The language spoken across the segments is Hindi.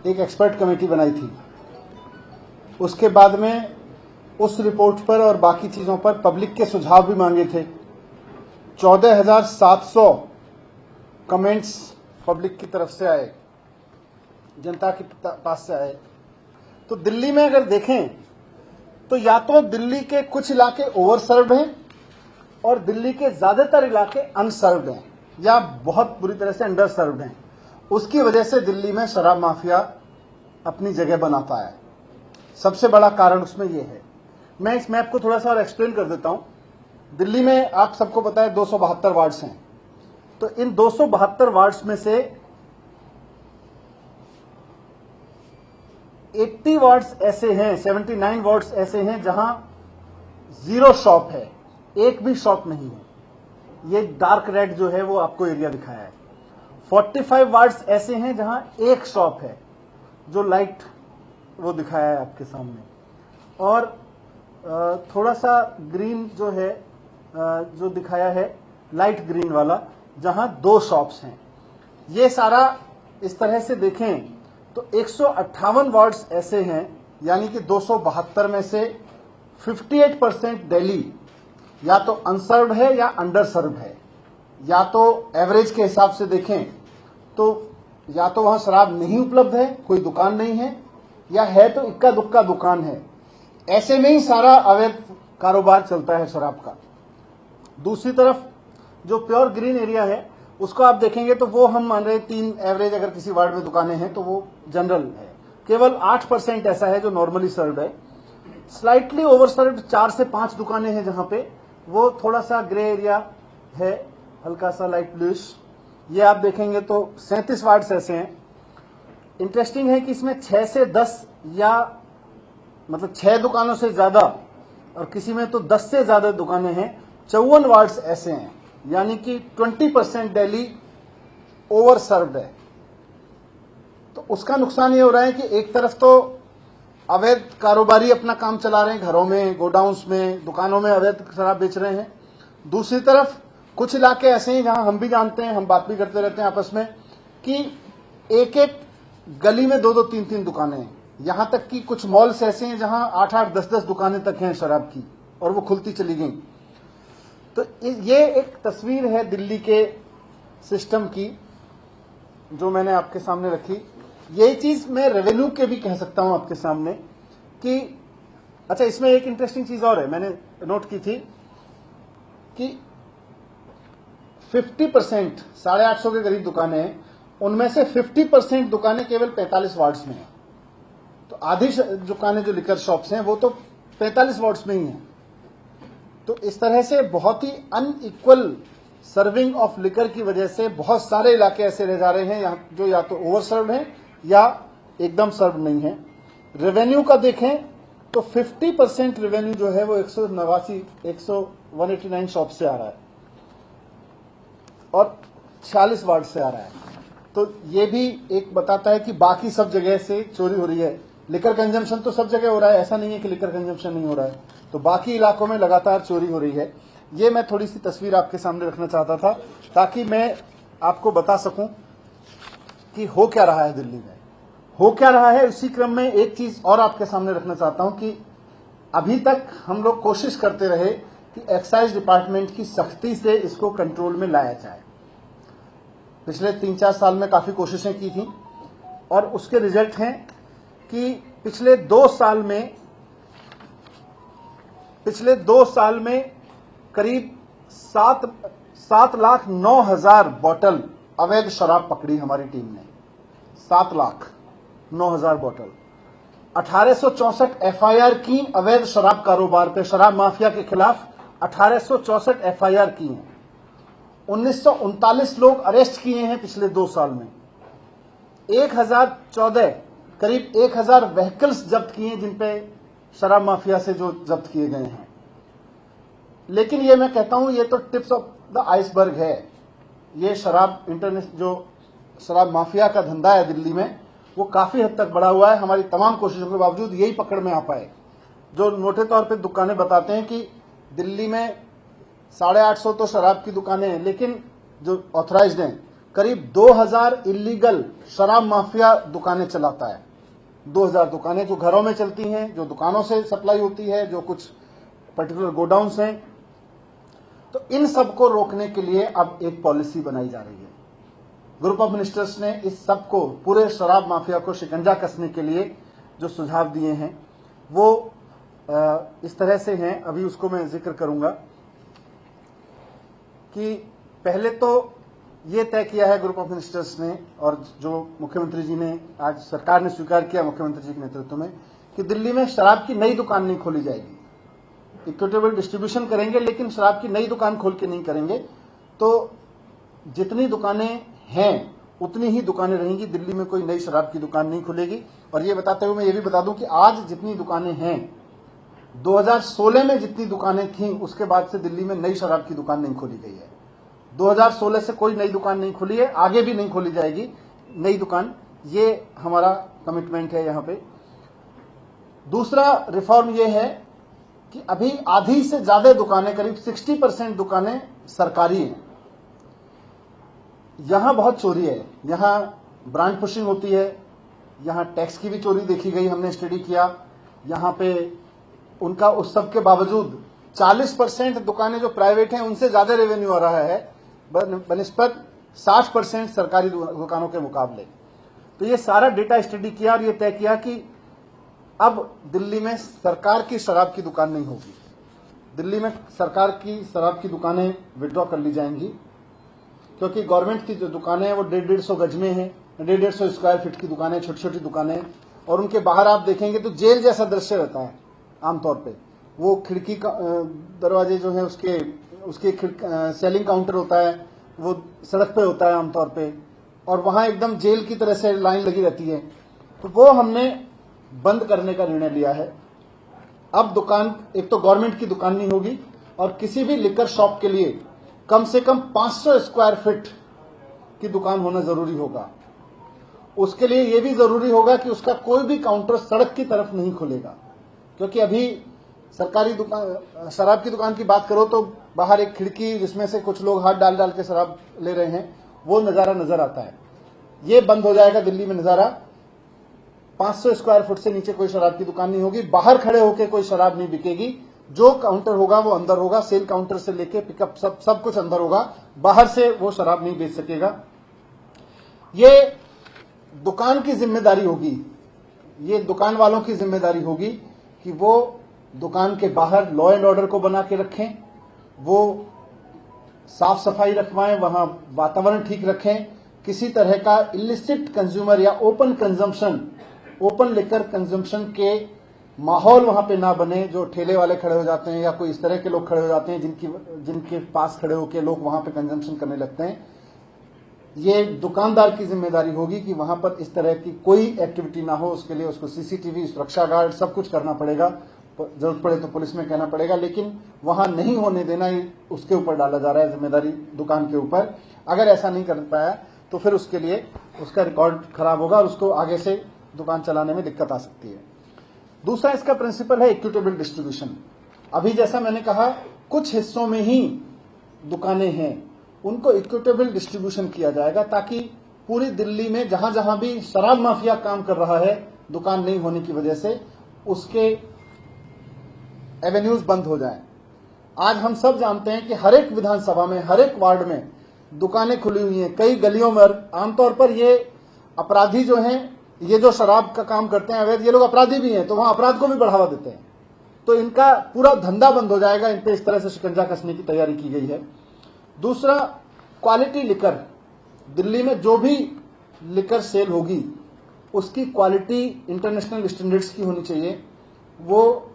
एक एक्सपर्ट कमेटी बनाई थी। उसके बाद में उस रिपोर्ट पर और बाकी चीज़ों पर पब्लिक के सुझाव भी मांगे थे। 14,700 कमेंट्स पब्लिक की तरफ से आए, जनता के पास से आए। तो दिल्ली में अगर देखें तो या तो दिल्ली के कुछ इलाके ओवर सर्व्ड हैं और दिल्ली के ज्यादातर इलाके अनसर्व्ड हैं या बहुत बुरी तरह से अंडर सर्व्ड हैं। उसकी वजह से दिल्ली में शराब माफिया अपनी जगह बनाता है। सबसे बड़ा कारण उसमें यह है। मैं इस मैप को थोड़ा सा और एक्सप्लेन कर देता हूं। दिल्ली में आप सबको पता है 272 वार्ड्स हैं। तो इन 272 वार्ड्स में से 80 वार्ड्स ऐसे हैं, 79 वार्ड्स ऐसे हैं जहां जीरो शॉप है, एक भी शॉप नहीं है। ये डार्क रेड जो है वो आपको एरिया दिखाया है। 45 वार्ड्स ऐसे हैं जहां एक शॉप है, जो लाइट वो दिखाया है आपके सामने। और थोड़ा सा ग्रीन जो है जो दिखाया है लाइट ग्रीन वाला, जहां 2 शॉप्स हैं। ये सारा इस तरह से देखें तो 158 वार्ड्स ऐसे हैं, यानी कि 272 में से 58% दिल्ली या तो अनसर्व्ड है या अंडर सर्व्ड है। या तो एवरेज के हिसाब से देखें तो या तो वहां शराब नहीं उपलब्ध है, कोई दुकान नहीं है, या है तो इक्का दुक्का दुकान है। ऐसे में ही सारा अवैध कारोबार चलता है शराब का। दूसरी तरफ जो प्योर ग्रीन एरिया है उसको आप देखेंगे तो वो हम मान रहे 3 एवरेज अगर किसी वार्ड में दुकानें हैं तो वो जनरल है। केवल 8% ऐसा है जो नॉर्मली सर्व्ड है। स्लाइटली ओवर सर्व्ड 4 से 5 दुकानें हैं जहां पे वो थोड़ा सा ग्रे एरिया है, हल्का सा लाइट ब्लूइश। ये आप देखेंगे तो 37 वार्ड्स ऐसे हैं। इंटरेस्टिंग है कि इसमें 6 से 10 या मतलब 6 दुकानों से ज्यादा और किसी में तो 10 से ज्यादा दुकानें हैं। 54 वार्ड्स ऐसे हैं, यानी कि 20% दिल्ली ओवर सर्व्ड है। तो उसका नुकसान ये हो रहा है कि एक तरफ तो अवैध कारोबारी अपना काम चला रहे हैं, घरों में, गोडाउन्स में, दुकानों में अवैध शराब बेच रहे हैं। दूसरी तरफ कुछ इलाके ऐसे हैं जहां हम भी जानते हैं, हम बात भी करते रहते हैं आपस में, कि एक एक गली में 2-2, 3-3 दुकानें हैं। यहां तक कि कुछ मॉल्स ऐसे हैं जहां 8-8, 10-10 दुकानें तक हैं शराब की, और वो खुलती चली गई। तो ये एक तस्वीर है दिल्ली के सिस्टम की जो मैंने आपके सामने रखी। यही चीज मैं रेवेन्यू के भी कह सकता हूं आपके सामने कि अच्छा, इसमें एक इंटरेस्टिंग चीज और है, मैंने नोट की थी कि 50%, 850 के करीब दुकानें हैं, उनमें से 50% दुकानें केवल 45 वार्ड्स में हैं। तो आधी दुकानें जो लिकर शॉप्स हैं वो तो 45 वार्ड्स में ही हैं। तो इस तरह से बहुत ही अनइक्वल सर्विंग ऑफ लिकर की वजह से बहुत सारे इलाके ऐसे रह जा रहे हैं जो या तो ओवर सर्व्ड हैं या एकदम सर्व नहीं है। रेवेन्यू का देखें तो 50% रेवेन्यू जो है वो 189 शॉप से आ रहा है और 46 वार्ड से आ रहा है। तो ये भी एक बताता है कि बाकी सब जगह से चोरी हो रही है। लिकर कंजम्पशन तो सब जगह हो रहा है, ऐसा नहीं है कि लिकर कंजम्पशन नहीं हो रहा है। तो बाकी इलाकों में लगातार चोरी हो रही है। ये मैं थोड़ी सी तस्वीर आपके सामने रखना चाहता था ताकि मैं आपको बता सकूं कि हो क्या रहा है दिल्ली में, हो क्या रहा है। इसी क्रम में एक चीज और आपके सामने रखना चाहता हूं कि अभी तक हम लोग कोशिश करते रहे कि एक्साइज डिपार्टमेंट की सख्ती से इसको कंट्रोल में लाया जाए। पिछले 3-4 साल में काफी कोशिशें की थी और उसके रिजल्ट हैं कि पिछले 2 साल में करीब 7,09,000 बोतल अवैध शराब पकड़ी हमारी टीम ने। 7,09,000 बोतल। 1864 एफआईआर की अवैध शराब कारोबार पे, शराब माफिया के खिलाफ 1864 एफआईआर की हैं। 1939 लोग अरेस्ट किए हैं पिछले 2 साल में। 1014 करीब 1000 व्हीकल्स जब्त किए जिन पे शराब माफिया से जो जब्त किए गए हैं। लेकिन ये मैं कहता हूं ये तो टिप्स ऑफ द आइसबर्ग है। ये शराब इंटरनेशनल जो शराब माफिया का धंधा है दिल्ली में वो काफी हद तक बढ़ा हुआ है। हमारी तमाम कोशिशों के बावजूद यही पकड़ में आ पाए। जो मोटे तौर पे दुकानें बताते हैं कि दिल्ली में 850 तो शराब की दुकानें हैं, लेकिन जो ऑथराइज्ड हैं करीब 2000 इलीगल शराब माफिया दुकानें चलाता है। 2000 दुकानें जो घरों में चलती हैं, जो दुकानों से सप्लाई होती है, जो कुछ पर्टिकुलर गोडाउन्स हैं। तो इन सब को रोकने के लिए अब एक पॉलिसी बनाई जा रही है। ग्रुप ऑफ मिनिस्टर्स ने इस सब को, पूरे शराब माफिया को शिकंजा कसने के लिए जो सुझाव दिए हैं वो इस तरह से हैं। अभी उसको मैं जिक्र करूंगा कि पहले तो ये तय किया है ग्रुप ऑफ मिनिस्टर्स ने, और जो मुख्यमंत्री जी ने, आज सरकार ने स्वीकार किया मुख्यमंत्री जी के नेतृत्व में, कि दिल्ली में शराब की नई दुकान नहीं खोली जाएगी। इक्विटेबल डिस्ट्रीब्यूशन करेंगे, लेकिन शराब की नई दुकान खोल के नहीं करेंगे। तो जितनी दुकानें हैं उतनी ही दुकानें रहेंगी, दिल्ली में कोई नई शराब की दुकान नहीं खुलेगी। और ये बताते हुए मैं ये भी बता दूं कि आज जितनी दुकानें हैं, 2016 में जितनी दुकानें थीं, उसके बाद से दिल्ली में नई शराब की दुकान नहीं खोली गई है। 2016 से कोई नई दुकान नहीं खुली है, आगे भी नहीं खोली जाएगी नई दुकान। ये हमारा कमिटमेंट है यहां पे। दूसरा रिफॉर्म ये है कि अभी आधी से ज्यादा दुकानें, करीब 60% दुकानें सरकारी हैं। यहां बहुत चोरी है, यहां ब्रांड पुशिंग होती है, यहां टैक्स की भी चोरी देखी गई, हमने स्टडी किया। यहां पे उनका उस सब के बावजूद 40% दुकानें जो प्राइवेट हैं उनसे ज्यादा रेवेन्यू आ रहा है बनिस्बत 60% सरकारी दुकानों के मुकाबले। तो ये सारा डेटा स्टडी किया और ये तय किया कि अब दिल्ली में सरकार की शराब की दुकान नहीं होगी। दिल्ली में सरकार की शराब की दुकानें विड्रॉ कर ली जाएंगी, क्योंकि गवर्नमेंट की जो दुकानें हैं वो 150 गज में हैं, 150 स्क्वायर फीट की दुकानें, छोटी छोटी दुकानें, और उनके बाहर आप देखेंगे तो जेल जैसा दृश्य रहता है आमतौर पे। वो खिड़की का दरवाजे जो है उसके सेलिंग काउंटर होता है, वो सड़क पे होता है आमतौर पे, और वहां एकदम जेल की तरह से लाइन लगी रहती है। तो वो हमने बंद करने का निर्णय लिया है। अब दुकान, एक तो गवर्नमेंट की दुकान नहीं होगी, और किसी भी लिकर शॉप के लिए कम से कम 500 स्क्वायर फीट की दुकान होना जरूरी होगा। उसके लिए यह भी जरूरी होगा कि उसका कोई भी काउंटर सड़क की तरफ नहीं खुलेगा, क्योंकि अभी सरकारी दुकान, शराब की दुकान की बात करो तो बाहर एक खिड़की जिसमें से कुछ लोग हाथ डाल डाल के शराब ले रहे हैं, वो नजारा नजर आता है। ये बंद हो जाएगा दिल्ली में नजारा। 500 स्क्वायर फुट से नीचे कोई शराब की दुकान नहीं होगी, बाहर खड़े होकर कोई शराब नहीं बिकेगी। जो काउंटर होगा वो अंदर होगा, सेल काउंटर से लेके पिकअप सब कुछ अंदर होगा, बाहर से वो शराब नहीं बेच सकेगा। ये दुकान की जिम्मेदारी होगी, ये दुकान वालों की जिम्मेदारी होगी कि वो दुकान के बाहर लॉ एंड ऑर्डर को बना के रखें, वो साफ सफाई रखवाएं, वहां वातावरण ठीक रखें, किसी तरह का इलिसिट कंज्यूमर या open consumption, open liquor consumption के माहौल वहां पे ना बने, जो ठेले वाले खड़े हो जाते हैं या कोई इस तरह के लोग खड़े हो जाते हैं जिनके पास खड़े होकर लोग वहां पे कंजम्पशन करने लगते हैं। ये दुकानदार की जिम्मेदारी होगी कि वहां पर इस तरह की कोई एक्टिविटी ना हो। उसके लिए उसको सीसीटीवी, सुरक्षा गार्ड, सब कुछ करना पड़ेगा, जरूरत पड़े तो पुलिस में कहना पड़ेगा, लेकिन वहां नहीं होने देना उसके ऊपर डाला जा रहा है, जिम्मेदारी दुकान के ऊपर। अगर ऐसा नहीं कर पाया तो फिर उसके लिए उसका रिकॉर्ड खराब होगा और उसको आगे से दुकान चलाने में दिक्कत आ सकती है। दूसरा इसका प्रिंसिपल है इक्विटेबल डिस्ट्रीब्यूशन। अभी जैसा मैंने कहा, कुछ हिस्सों में ही दुकानें हैं, उनको इक्विटेबल डिस्ट्रीब्यूशन किया जाएगा, ताकि पूरी दिल्ली में जहां जहां भी शराब माफिया काम कर रहा है दुकान नहीं होने की वजह से, उसके एवेन्यूज बंद हो जाएं। आज हम सब जानते हैं कि हर एक विधानसभा में, हर एक वार्ड में दुकानें खुली हुई हैं, कई गलियों में। आमतौर पर ये अपराधी जो हैं, ये जो शराब का काम करते हैं अवैध, ये लोग अपराधी भी हैं, तो वहां अपराध को भी बढ़ावा देते हैं। तो इनका पूरा धंधा बंद हो जाएगा। इन पे इस तरह से शिकंजा कसने की तैयारी की गई है। दूसरा, क्वालिटी लिकर, दिल्ली में जो भी लिकर सेल होगी उसकी क्वालिटी इंटरनेशनल स्टैंडर्ड्स की होनी चाहिए। वो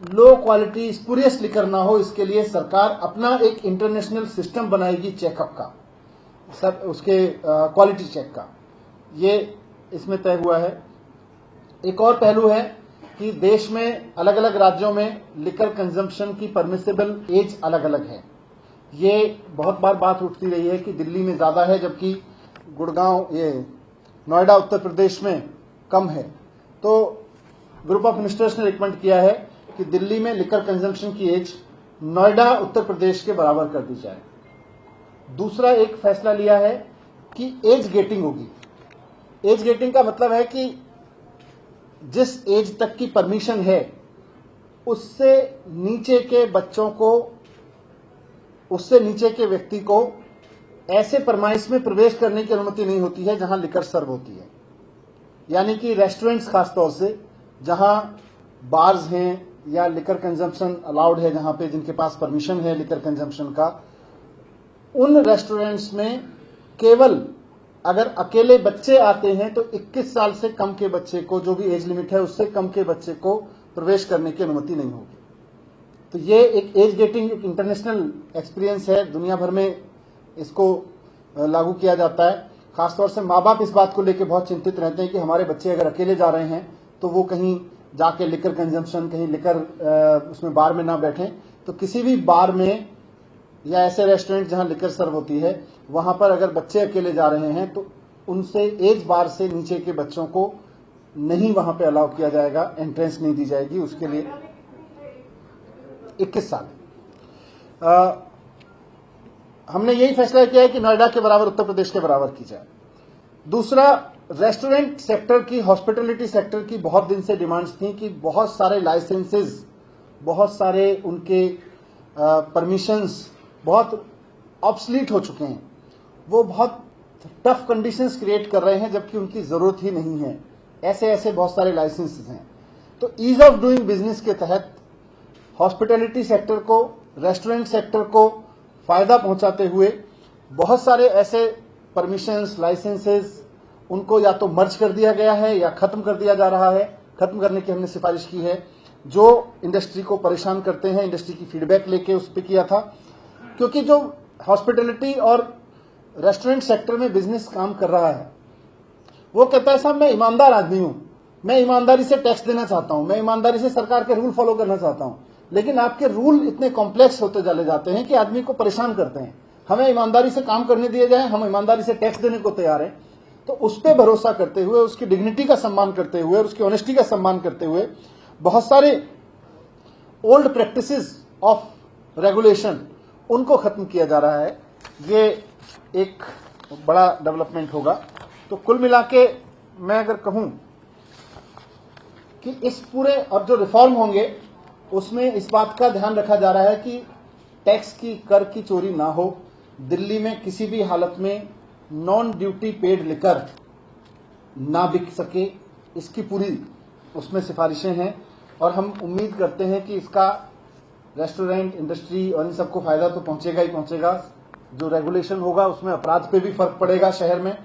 लो क्वालिटी स्पूरियस लिकर ना हो, इसके लिए सरकार अपना एक इंटरनेशनल सिस्टम बनाएगी चेकअप का, सब उसके क्वालिटी चेक का। ये इसमें तय हुआ है। एक और पहलू है कि देश में अलग अलग राज्यों में लिकर कंजम्पशन की परमिसेबल एज अलग अलग है। ये बहुत बार बात उठती रही है कि दिल्ली में ज्यादा है, जबकि गुड़गांव, ये नोएडा उत्तर प्रदेश में कम है। तो ग्रुप ऑफ मिनिस्टर्स ने रिकमेंड किया है कि दिल्ली में लिकर कंजम्पशन की एज नोएडा उत्तर प्रदेश के बराबर कर दी जाए। दूसरा एक फैसला लिया है कि एज गेटिंग होगी। एज गेटिंग का मतलब है कि जिस एज तक की परमिशन है उससे नीचे के बच्चों को, उससे नीचे के व्यक्ति को ऐसे परमाइश में प्रवेश करने की अनुमति नहीं होती है जहां लिकर सर्व होती है। यानी कि रेस्टोरेंट्स खासतौर से जहां बार्स हैं या लिकर कंजम्पशन अलाउड है, जहां पे जिनके पास परमिशन है लिकर कंजम्पशन का, उन रेस्टोरेंट्स में केवल अगर अकेले बच्चे आते हैं तो 21 साल से कम के बच्चे को, जो भी एज लिमिट है उससे कम के बच्चे को प्रवेश करने की अनुमति नहीं होगी। तो ये एक एज गेटिंग एक इंटरनेशनल एक्सपीरियंस है, दुनिया भर में इसको लागू किया जाता है। खासतौर से माँ बाप इस बात को लेकर बहुत चिंतित रहते हैं कि हमारे बच्चे अगर अकेले जा रहे हैं तो वो कहीं जाके लिकर कंजम्पशन, कहीं लिकर उसमें बार में ना बैठें। तो किसी भी बार में या ऐसे रेस्टोरेंट जहां लिकर सर्व होती है वहां पर अगर बच्चे अकेले जा रहे हैं तो उनसे एज बार से नीचे के बच्चों को नहीं वहां पे अलाउ किया जाएगा, एंट्रेंस नहीं दी जाएगी उसके लिए। 21 साल हमने यही फैसला किया है कि नोएडा के बराबर उत्तर प्रदेश के बराबर की जाए। दूसरा, रेस्टोरेंट सेक्टर की, हॉस्पिटैलिटी सेक्टर की बहुत दिन से डिमांड्स थी कि बहुत सारे लाइसेंसेस, बहुत सारे उनके परमिशंस बहुत ऑब्सलीट हो चुके हैं। वो बहुत टफ कंडीशंस क्रिएट कर रहे हैं जबकि उनकी जरूरत ही नहीं है। ऐसे ऐसे बहुत सारे लाइसेंसेस हैं। तो ईज ऑफ डूइंग बिजनेस के तहत हॉस्पिटैलिटी सेक्टर को, रेस्टोरेंट सेक्टर को फायदा पहुंचाते हुए बहुत सारे ऐसे परमिशंस, लाइसेंसेस, उनको या तो मर्ज कर दिया गया है या खत्म कर दिया जा रहा है। खत्म करने की हमने सिफारिश की है, जो इंडस्ट्री को परेशान करते हैं। इंडस्ट्री की फीडबैक लेके उस पर किया था, क्योंकि जो हॉस्पिटैलिटी और रेस्टोरेंट सेक्टर में बिजनेस काम कर रहा है वो कहता है साहब मैं ईमानदार आदमी हूं, मैं ईमानदारी से टैक्स देना चाहता हूं, मैं ईमानदारी से सरकार के रूल फॉलो करना चाहता हूं, लेकिन आपके रूल इतने कॉम्प्लेक्स होते चले जाते हैं कि आदमी को परेशान करते हैं। हमें ईमानदारी से काम करने दिए जाए, हम ईमानदारी से टैक्स देने को तैयार हैं। तो उस पर भरोसा करते हुए, उसकी डिग्निटी का सम्मान करते हुए और उसकी ऑनेस्टी का सम्मान करते हुए बहुत सारे ओल्ड प्रैक्टिसेस ऑफ रेगुलेशन उनको खत्म किया जा रहा है। ये एक बड़ा डेवलपमेंट होगा। तो कुल मिला के मैं अगर कहूं कि इस पूरे और जो रिफॉर्म होंगे उसमें इस बात का ध्यान रखा जा रहा है कि टैक्स की, कर की चोरी ना हो। दिल्ली में किसी भी हालत में नॉन ड्यूटी पेड लिकर ना बिक सके, इसकी पूरी उसमें सिफारिशें हैं। और हम उम्मीद करते हैं कि इसका रेस्टोरेंट इंडस्ट्री और इन सबको फायदा तो पहुंचेगा ही पहुंचेगा। जो रेगुलेशन होगा उसमें अपराध पे भी फर्क पड़ेगा शहर में,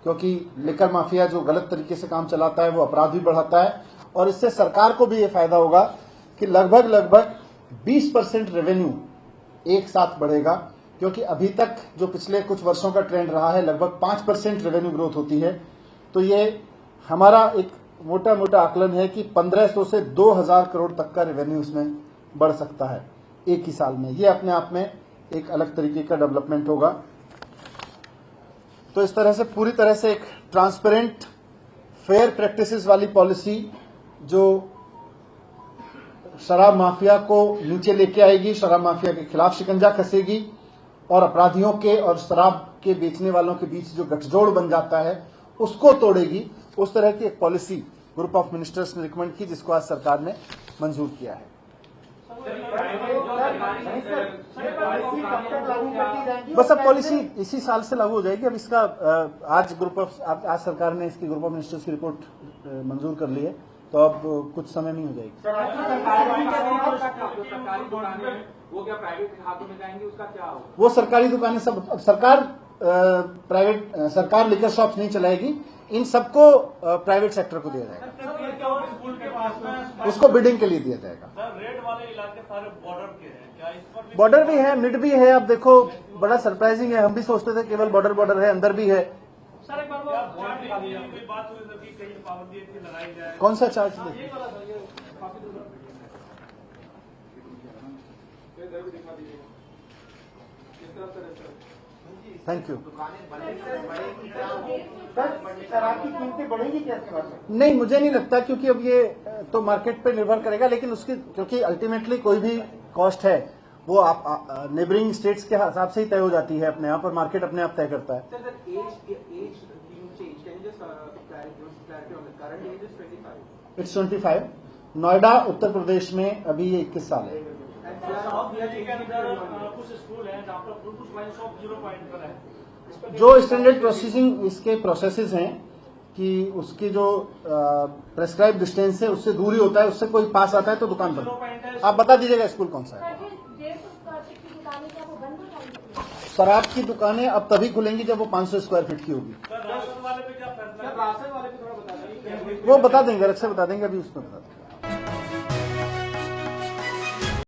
क्योंकि लिकर माफिया जो गलत तरीके से काम चलाता है वो अपराध भी बढ़ाता है। और इससे सरकार को भी ये फायदा होगा कि लगभग 20% रेवेन्यू एक साथ बढ़ेगा, क्योंकि अभी तक जो पिछले कुछ वर्षों का ट्रेंड रहा है लगभग 5% रेवेन्यू ग्रोथ होती है। तो ये हमारा एक मोटा मोटा आकलन है कि 1500 से 2000 करोड़ तक का रेवेन्यू इसमें बढ़ सकता है एक ही साल में। ये अपने आप में एक अलग तरीके का डेवलपमेंट होगा। तो इस तरह से पूरी तरह से एक ट्रांसपेरेंट, फेयर प्रैक्टिसेस वाली पॉलिसी जो शराब माफिया को नीचे लेके आएगी, शराब माफिया के खिलाफ शिकंजा कसेगी और अपराधियों के और शराब के बेचने वालों के बीच जो गठजोड़ बन जाता है उसको तोड़ेगी। उस तरह की एक पॉलिसी ग्रुप ऑफ मिनिस्टर्स ने रिकमेंड की, जिसको आज सरकार ने मंजूर किया है। बस अब पॉलिसी इसी साल से लागू हो जाएगी। अब इसका आज सरकार ने इसकी ग्रुप ऑफ मिनिस्टर्स की रिपोर्ट मंजूर कर ली है, तो अब कुछ समय में हो जाएगी। वो क्या प्राइवेट हाथों में जाएंगी, उसका क्या होगा? वो सरकारी दुकानें सब सरकार सरकार लिकर शॉप्स नहीं चलाएगी, इन सबको प्राइवेट सेक्टर को दिया जाएगा, उसको बिडिंग के लिए दिया जाएगा। रेड वाले इलाके सारे बॉर्डर के हैं, क्या इस पर बॉर्डर भी है, मिड भी है। अब देखो बड़ा सरप्राइजिंग है, हम भी सोचते थे केवल बॉर्डर है, अंदर भी है। बात हुई थी कहीं पाबंदी लगाई जाए, कौन सा चार्ज? Thank you. शराब की कीमतें बढ़ेगी क्या? नहीं, मुझे नहीं लगता, क्योंकि अब ये तो मार्केट पे निर्भर करेगा, लेकिन उसकी क्योंकि अल्टीमेटली कोई भी कॉस्ट है वो आप नेबरिंग स्टेट्स के हिसाब से ही तय हो जाती है अपने आप, और मार्केट अपने आप तय करता है। Sir, the age you change. Can you just clarity on the current age is 25. It's 25। Noida Uttar Pradesh में अभी ये 21 साल है। And south we are Delhi के changing it to अंदर 21. कुछ स्कूल हैं जहाँ पर ब्लूटूथ वाइन शॉप 0 पॉइंट पर है। इस पर जो स्टैंडर्ड प्रोसेसिंग इसके प्रोसेसेस हैं कि उसकी जो प्रेस्क्राइब डिस्टेंस है उससे दूरी होता है, उससे कोई पास आता है तो दुकान बंद। आप बता दीजिएगा स्कूल कौन सा है। शराब की दुकानें अब तभी खुलेंगी जब वो 500 स्क्वायर फीट की होगी। सर, राशन वाले पे क्या फैसला सर है? राशन वाले पे थोड़ा बता दीजिए। वो बता देंगे, अलग से बता देंगे, अभी उसमें बता देंगे।